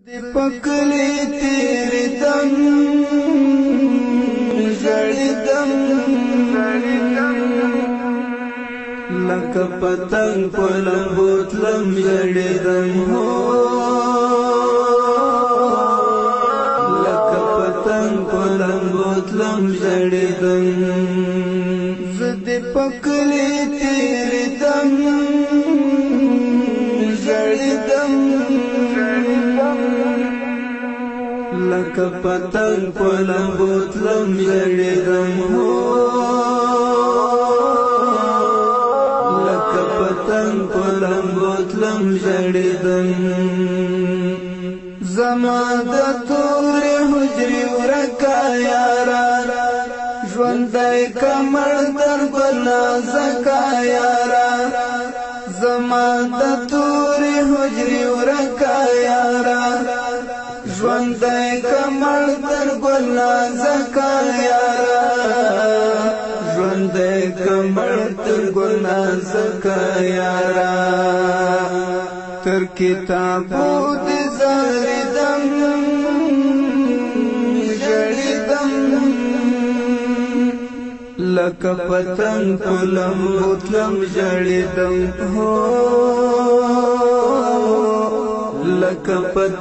پکلی تیری دم جڑدم لکه پتنگ پلم بوتلم جڑدم ہو لکه پتنگ پلم بوتلم جڑدم زد پکلی تیری دم جڑدم لکه پتنگ پلم بوتلم جڑدم ہو لکه پتنگ پلم بوتلم جڑدم زما د تور حجری ورکا یارا ژوندی کمر در بلا زکا یارا زما د تور حجری ورکا یارا ژوندی کمر در بلا زکا یارا ژوندی کمر در بلا زکا یارا تر کتابو د زاردم جڑدم لکه پتنگ پلم بوتلم جڑدم ہو لکه